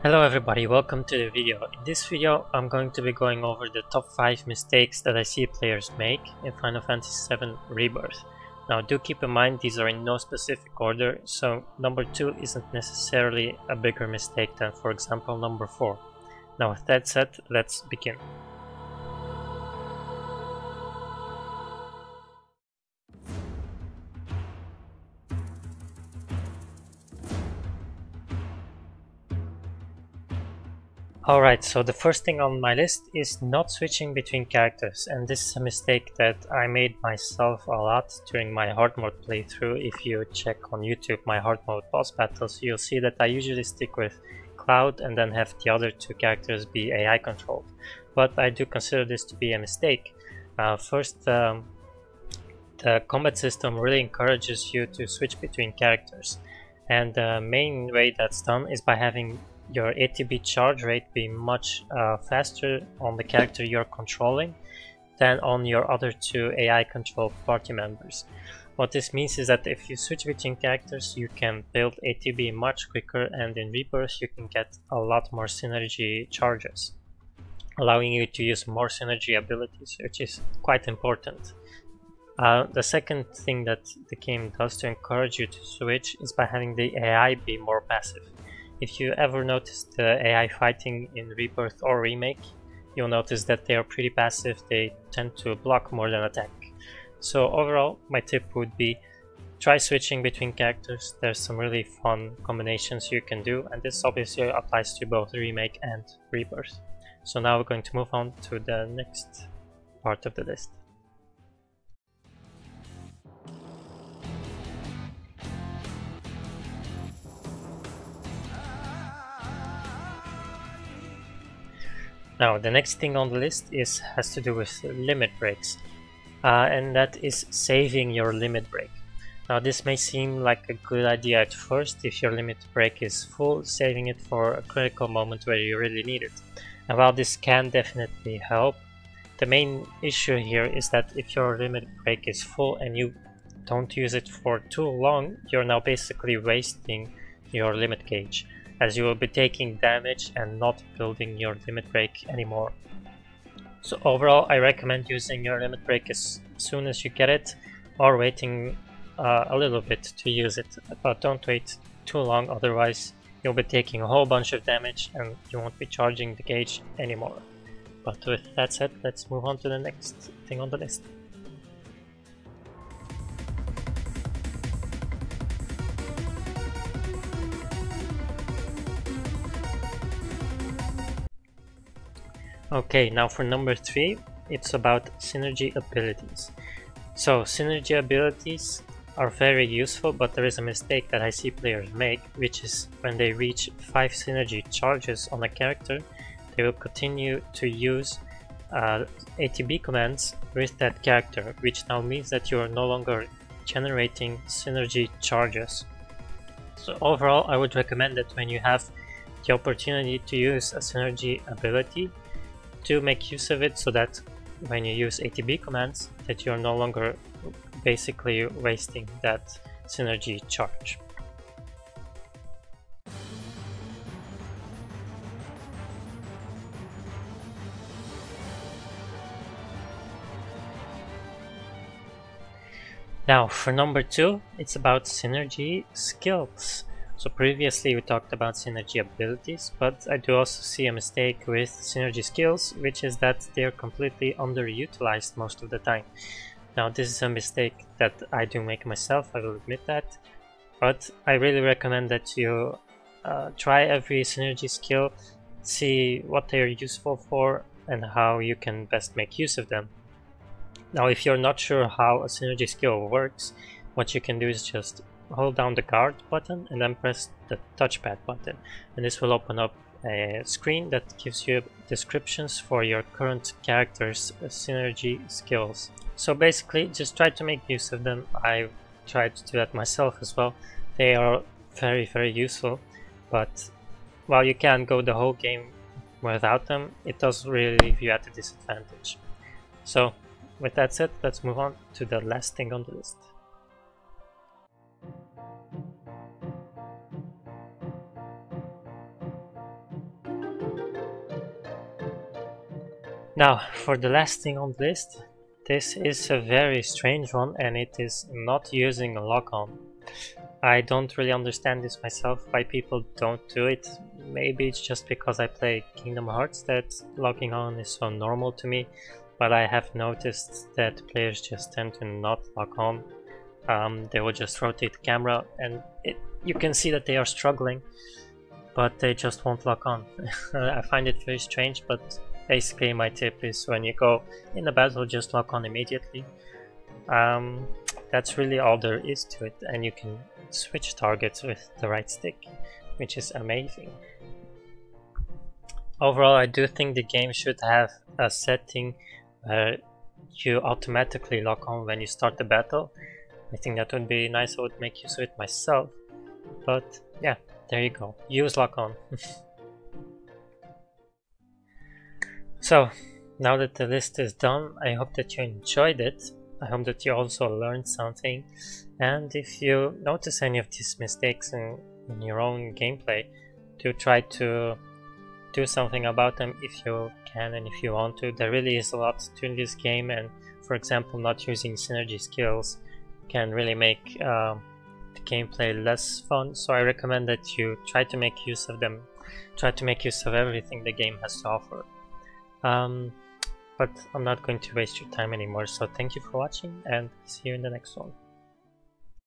Hello everybody, welcome to the video. In this video I'm going to be going over the top 5 mistakes that I see players make in Final Fantasy VII Rebirth. Now do keep in mind these are in no specific order, so number 2 isn't necessarily a bigger mistake than, for example, number 4. Now with that said, let's begin. Alright, so the first thing on my list is not switching between characters, and this is a mistake that I made myself a lot during my hard mode playthrough. If you check on YouTube my hard mode boss battles, you'll see that I usually stick with Cloud and then have the other two characters be AI controlled. But I do consider this to be a mistake. First, the combat system really encourages you to switch between characters, and the main way that's done is by having your ATB charge rate be much faster on the character you're controlling than on your other two AI controlled party members. What this means is that if you switch between characters, you can build ATB much quicker, and in Rebirth you can get a lot more synergy charges, allowing you to use more synergy abilities, which is quite important. The second thing that the game does to encourage you to switch is by having the AI be more passive. If you ever noticed the AI fighting in Rebirth or Remake, you'll notice that they are pretty passive. They tend to block more than attack. So overall, my tip would be try switching between characters. There's some really fun combinations you can do, and this obviously applies to both Remake and Rebirth. So now we're going to move on to the next part of the list. Now the next thing on the list has to do with limit breaks, and that is saving your limit break. Now this may seem like a good idea at first. If your limit break is full, saving it for a critical moment where you really need it. And while this can definitely help, the main issue here is that if your limit break is full and you don't use it for too long, you're now basically wasting your limit gauge, as you will be taking damage and not building your limit break anymore. So overall, I recommend using your limit break as soon as you get it, or waiting a little bit to use it, but don't wait too long, otherwise you'll be taking a whole bunch of damage and you won't be charging the gauge anymore. But with that said, let's move on to the next thing on the list. Okay, now for number 3, it's about synergy abilities. So synergy abilities are very useful, but there is a mistake that I see players make, which is when they reach 5 synergy charges on a character, they will continue to use ATB commands with that character, which now means that you are no longer generating synergy charges. So overall, I would recommend that when you have the opportunity to use a synergy ability, to make use of it, so that when you use ATB commands, that you're no longer basically wasting that synergy charge. Now for number 2, it's about synergy skills. So previously we talked about synergy abilities, but I do also see a mistake with synergy skills, which is that they're completely underutilized most of the time. Now this is a mistake that I do make myself, I will admit that, but I really recommend that you try every synergy skill, see what they are useful for and how you can best make use of them. Now if you're not sure how a synergy skill works, what you can do is just hold down the guard button and then press the touchpad button, and this will open up a screen that gives you descriptions for your current character's synergy skills. So basically just try to make use of them. I tried to do that myself as well. They are very useful, but while you can go the whole game without them, it does really leave you at a disadvantage. So with that said, let's move on to the last thing on the list. Now, for the last thing on the list, this is a very strange one, and it is not using a lock-on. I don't really understand this myself, why people don't do it. Maybe it's just because I play Kingdom Hearts that locking on is so normal to me, but I have noticed that players just tend to not lock on. They will just rotate the camera, and you can see that they are struggling, but they just won't lock on. I find it very strange, but basically my tip is when you go in a battle, just lock on immediately. That's really all there is to it, and you can switch targets with the right stick, which is amazing. Overall, I do think the game should have a setting where you automatically lock on when you start the battle. I think that would be nice. I would make use of it myself, but yeah, there you go. Use lock on. So, now that the list is done, I hope that you enjoyed it. I hope that you also learned something, and if you notice any of these mistakes in your own gameplay, do try to do something about them if you can and if you want to. There really is a lot to this game, and for example, not using synergy skills can really make the gameplay less fun, so I recommend that you try to make use of them, try to make use of everything the game has to offer. But I'm not going to waste your time anymore, so thank you for watching and see you in the next one.